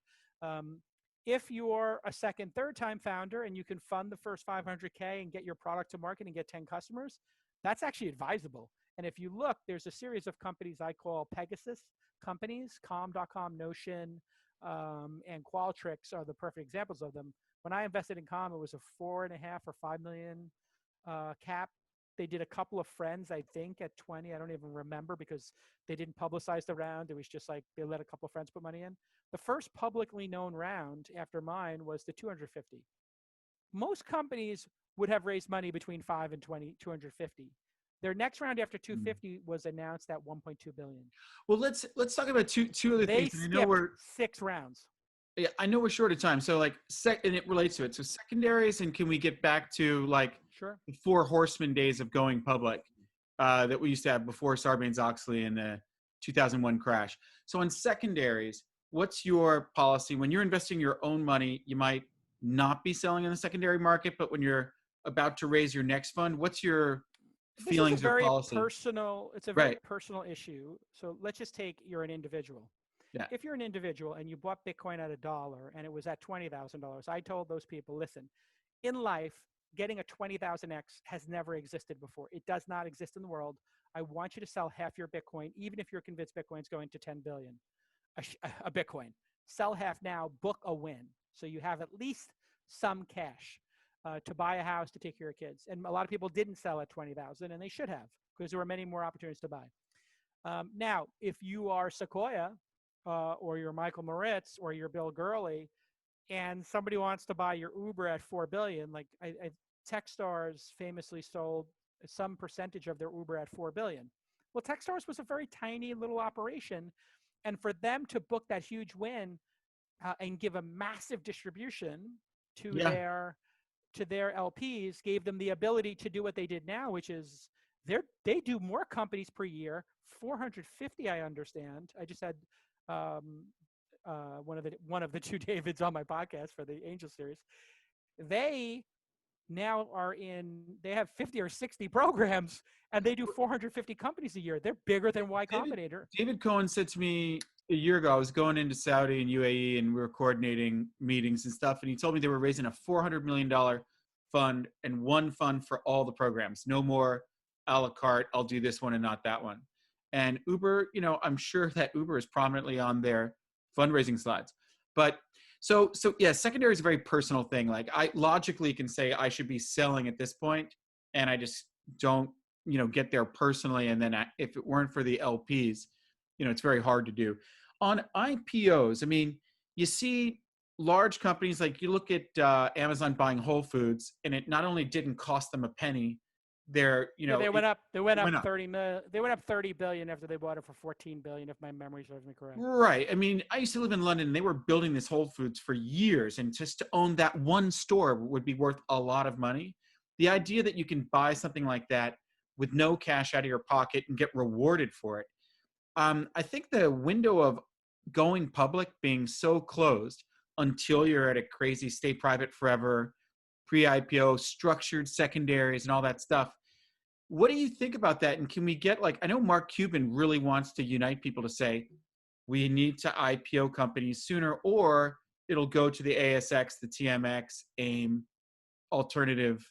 Um, if you're a second, third time founder and you can fund the first 500K and get your product to market and get 10 customers, that's actually advisable. And if you look, there's a series of companies I call Pegasus companies, com.com, Notion, and Qualtrics are the perfect examples of them. When I invested in Com, it was a 4.5 or 5 million cap. They did a couple of friends, I think, at 20. I don't even remember because they didn't publicize the round. It was just like they let a couple of friends put money in. The first publicly known round after mine was the 250. Most companies would have raised money between 5 and 20, 250. Their next round after 250 was announced at 1.2 billion. well, let's talk about two other They things. And I know skipped we're 6 rounds. yeah, I know we're short of time. So like and it relates to it. So secondaries, and can we get back to like Sure. the four horsemen days of going public that we used to have before Sarbanes-Oxley and the 2001 crash? So on secondaries, what's your policy when you're investing your own money? You might not be selling in the secondary market, but when you're about to raise your next fund, what's your This is a feelings or very policy? personal, it's a very Right. personal issue. So let's just take you're an individual. Yeah. If you're an individual and you bought Bitcoin at $1 and it was at $20,000, I told those people, listen, in life, getting a 20,000x has never existed before. It does not exist in the world. I want you to sell half your Bitcoin, even if you're convinced Bitcoin's going to 10 billion, a Bitcoin. Sell half now, book a win. So you have at least some cash to buy a house, to take care of kids. And a lot of people didn't sell at 20,000, and they should have, because there were many more opportunities to buy. Now, if you are Sequoia, or you're Michael Moritz, or you're Bill Gurley, and somebody wants to buy your Uber at 4 billion, like Techstars famously sold some percentage of their Uber at 4 billion. Well, Techstars was a very tiny little operation, and for them to book that huge win and give a massive distribution to Yeah. their LPs gave them the ability to do what they did now, which is they do more companies per year, 450, I understand. I just had one of the two Davids on my podcast for the Angel series. They now they have 50 or 60 programs, and they do 450 companies a year. They're bigger than Y Combinator. David Cohen said to me a year ago, I was going into Saudi and UAE and we were coordinating meetings and stuff. And he told me they were raising a $400 million fund and one fund for all the programs. No more a la carte. I'll do this one and not that one. And Uber, I'm sure that Uber is prominently on their fundraising slides. But so yeah, secondary is a very personal thing. Like I logically can say I should be selling at this point, and I just don't, get there personally. And then if it weren't for the LPs, it's very hard to do. On IPOs, I mean, you see large companies like you look at Amazon buying Whole Foods, and it not only didn't cost them a penny, They went up. They went up went up. 30 million. They went up 30 billion after they bought it for 14 billion, if my memory serves me correct. Right. I mean, I used to live in London, and they were building this Whole Foods for years, and just to own that one store would be worth a lot of money. The idea that you can buy something like that with no cash out of your pocket and get rewarded for it. I think the window of going public being so closed until you're at a crazy stay private forever, pre-IPO, structured secondaries and all that stuff. What do you think about that? And can we get I know Mark Cuban really wants to unite people to say, we need to IPO companies sooner, or it'll go to the ASX, the TMX, AIM, alternative,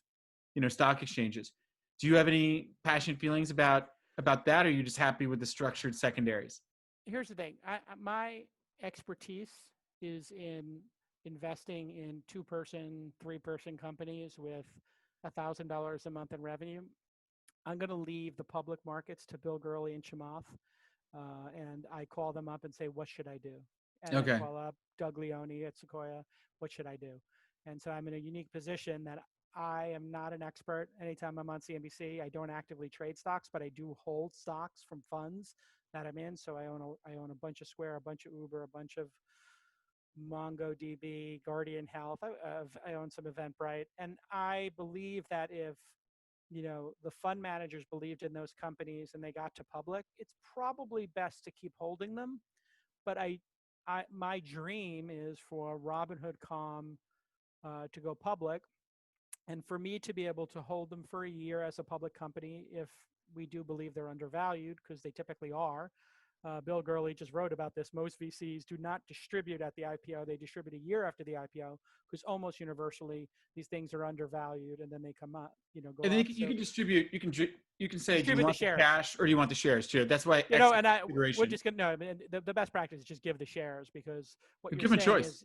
stock exchanges. Do you have any passionate feelings about that, or are you just happy with the structured secondaries? Here's the thing. My expertise is in investing in 2-person, 3-person companies with $1,000 a month in revenue. I'm going to leave the public markets to Bill Gurley and Chamath. and I call them up and say, what should I do? And I Okay. call up Doug Leone at Sequoia, what should I do? And so I'm in a unique position that I am not an expert. Anytime I'm on CNBC, I don't actively trade stocks, but I do hold stocks from funds that I'm in. So I own a bunch of Square, a bunch of Uber, a bunch of MongoDB, Guardian Health. I own some Eventbrite, and I believe that if the fund managers believed in those companies and they got to public, it's probably best to keep holding them. But my dream is for Robinhood Com to go public, and for me to be able to hold them for a year as a public company if we do believe they're undervalued, because they typically are. Bill Gurley just wrote about this. Most VCs do not distribute at the IPO. They distribute a year after the IPO because almost universally these things are undervalued and then they come up, go And then up. you can distribute. You can say, do you Distribute the want the shares. cash or do you want the shares too? That's why And we're consideration. just going to, no, I mean, the best practice is just give the shares, because what you're Give them a saying choice. is,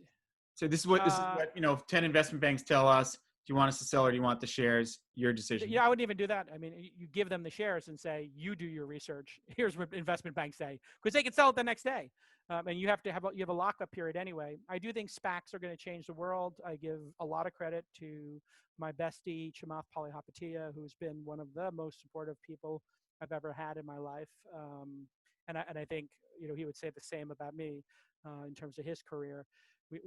So this is uh, what 10 investment banks tell us. Do you want us to sell or do you want the shares? Your decision. I wouldn't even do that. I mean, you give them the shares and say, you do your research. Here's what investment banks say, because they can sell it the next day. And you have a lockup period anyway. I do think SPACs are going to change the world. I give a lot of credit to my bestie, Chamath Palihapitiya, who's been one of the most supportive people I've ever had in my life. And I think, he would say the same about me in terms of his career.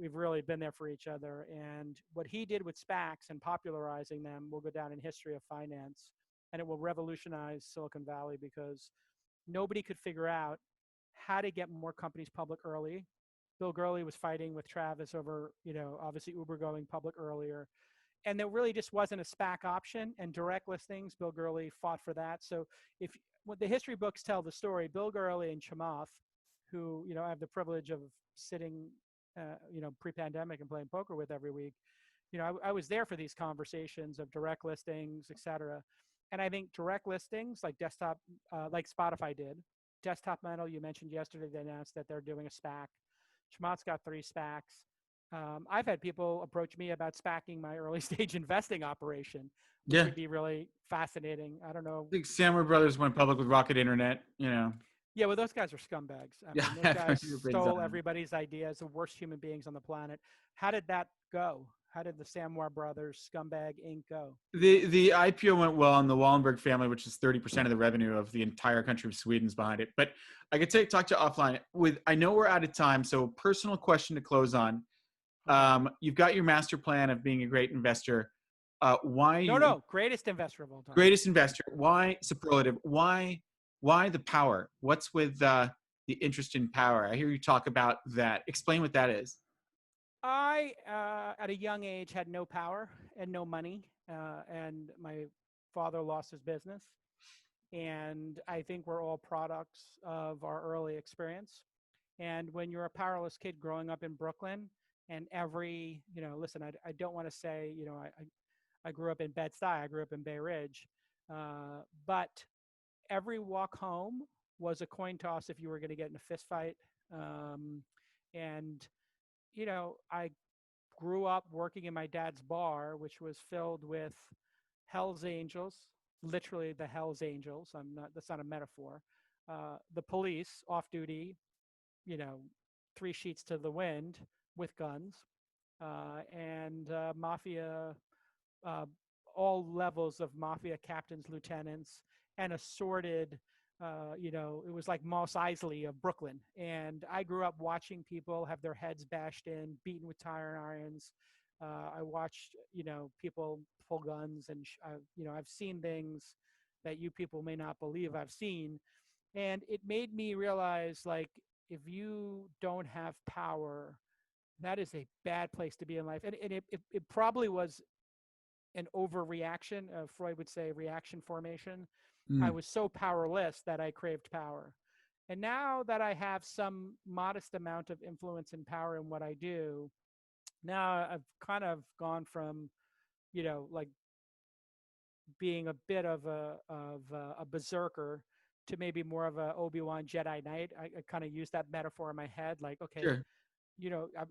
We've really been there for each other. And what he did with SPACs and popularizing them will go down in history of finance, and it will revolutionize Silicon Valley, because nobody could figure out how to get more companies public early. Bill Gurley was fighting with Travis over, obviously Uber going public earlier. And there really just wasn't a SPAC option, and direct listings, Bill Gurley fought for that. So if what the history books tell the story, Bill Gurley and Chamath, who, I have the privilege of sitting, pre-pandemic and playing poker with every week, I was there for these conversations of direct listings, et cetera. And I think direct listings like desktop, like Spotify did, Desktop Metal, you mentioned yesterday, they announced that they're doing a SPAC. Chamath's got 3 SPACs. I've had people approach me about SPACing my early stage investing operation, which Yeah. would be really fascinating. I don't know. I think Samwer Brothers went public with Rocket Internet. Yeah, well, those guys are scumbags. I Yeah, mean, those guys you're big stole time. everybody's ideas, the worst human beings on the planet. How did that go? How did the Samwar Brothers Scumbag Inc. go? The IPO went well, and the Wallenberg family, which is 30% of the revenue of the entire country of Sweden's behind it. But I could talk to you offline. I know we're out of time, so personal question to close on. Okay. You've got your master plan of being a great investor. Why No, you no, greatest investor of all time. greatest investor? Why superlative? Why the power? What's with the interest in power? I hear you talk about that. Explain what that is. I, at a young age, had no power and no money, and my father lost his business. And I think we're all products of our early experience. And when you're a powerless kid growing up in Brooklyn, and listen, I don't want to say, I grew up in Bed-Stuy, I grew up in Bay Ridge, but every walk home was a coin toss if you were going to get in a fist fight. And I grew up working in my dad's bar, which was filled with Hell's Angels, literally the Hell's Angels. That's not a metaphor. The police off duty, you know, 3 sheets to the wind with guns, and mafia, uh, all levels of mafia captains, lieutenants, and assorted. It was like Mos Eisley of Brooklyn. And I grew up watching people have their heads bashed in, beaten with tire irons. I watched, people pull guns, and I've seen things that you people may not believe I've seen. And it made me realize, like, if you don't have power, that is a bad place to be in life. And it probably was an overreaction. Freud would say reaction formation. I Mm. was so powerless that I craved power. And now that I have some modest amount of influence and power in what I do, now I've kind of gone from, like being a bit of a berserker to maybe more of a Obi-Wan Jedi Knight. I kind of use that metaphor in my head, like, okay, Sure.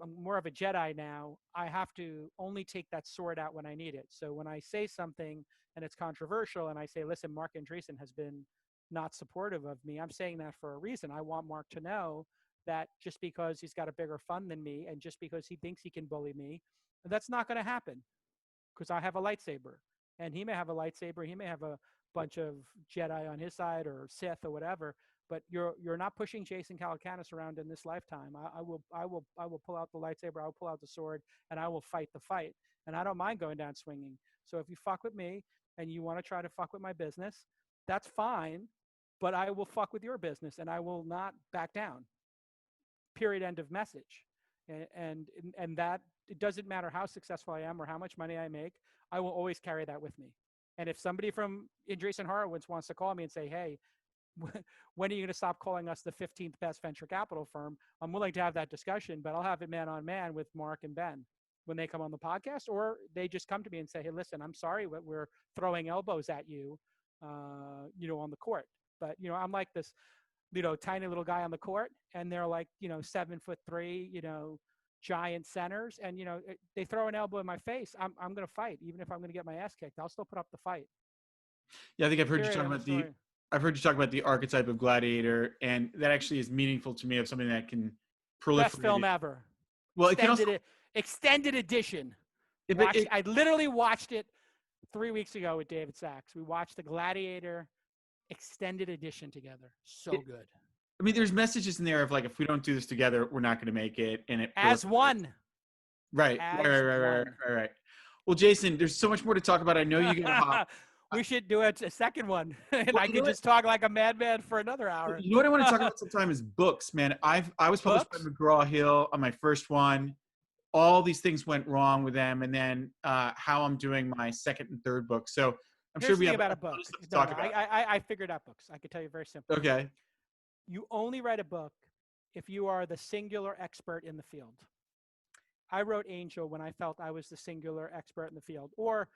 I'm more of a Jedi now. I have to only take that sword out when I need it. So when I say something and it's controversial, and I say, listen, Mark Andreessen has been not supportive of me. I'm saying that for a reason. I want Mark to know that just because he's got a bigger fund than me and just because he thinks he can bully me, that's not going to happen because I have a lightsaber and he may have a lightsaber. He may have a bunch of Jedi on his side or Sith or whatever, but you're not pushing Jason Calacanis around in this lifetime. I will pull out the lightsaber. I will pull out the sword and I will fight the fight. And I don't mind going down swinging. So if you fuck with me and you want to try to fuck with my business, that's fine, but I will fuck with your business and I will not back down. Period. End of message. And that it doesn't matter how successful I am or how much money I make, I will always carry that with me. And if somebody from Andreessen Horowitz wants to call me and say, hey, when are you going to stop calling us the 15th best venture capital firm? I'm willing to have that discussion, but I'll have it man on man with Mark and Ben when they come on the podcast, or they just come to me and say, hey, listen, I'm sorry, but we're throwing elbows at you, on the court. But, I'm like this, tiny little guy on the court, and they're like, 7'3", giant centers. And, they throw an elbow in my face. I'm going to fight. Even if I'm going to get my ass kicked, I'll still put up the fight. Yeah, I think I've heard you talk about the archetype of gladiator, and that actually is meaningful to me of something that can proliferate. Best film ever. Well, it can also, extended edition. I literally watched it 3 weeks ago with David Sachs. We watched the Gladiator extended edition together. So good. I mean, there's messages in there of like, if we don't do this together, we're not going to make it. And it as one. Right. Right. Well, Jason, there's so much more to talk about. I know you got to hop. We should do a second one, and I could just talk like a madman for another hour. You know what I want to talk about sometime is books, man. I was published by McGraw-Hill on my first one. All these things went wrong with them, and then how I'm doing my second and third book. So I'm sure we have about a book. To talk about. I figured out books. I could tell you very simply. Okay. You only write a book if you are the singular expert in the field. I wrote Angel when I felt I was the singular expert in the field, or,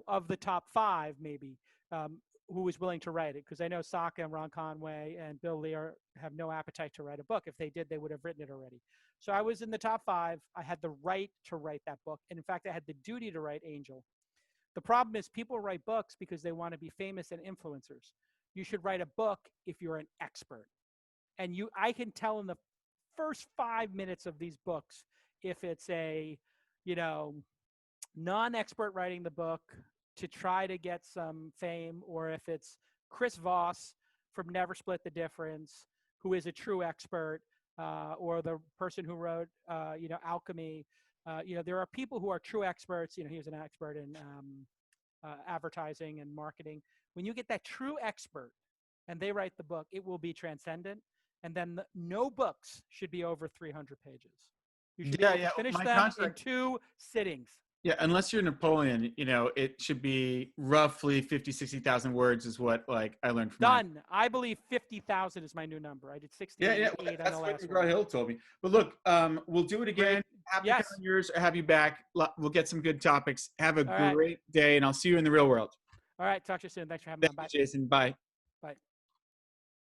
of the top 5, maybe, who was willing to write it. Because I know Saka and Ron Conway and Bill Lee have no appetite to write a book. If they did, they would have written it already. So I was in the top 5. I had the right to write that book. And in fact, I had the duty to write Angel. The problem is people write books because they want to be famous and influencers. You should write a book if you're an expert. And I can tell in the first 5 minutes of these books, if it's a, non-expert writing the book to try to get some fame, or if it's Chris Voss from Never Split the Difference, who is a true expert, or the person who wrote, Alchemy. There are people who are true experts. He was an expert in advertising and marketing. When you get that true expert and they write the book, it will be transcendent. And then no books should be over 300 pages. You should be able to finish them in 2 sittings. Yeah, unless you're Napoleon, it should be roughly 50, 60,000 words is what I learned from Done. That. I believe 50,000 is my new number. I did 68 on the last one. That's what McGraw-Hill told me. But look, we'll do it again. Happy to come on yours or have you back. We'll get some good topics. Have a great day, and I'll see you in the real world. All right. Talk to you soon. Thanks for having me on. Thank you, Jason. Bye. Bye.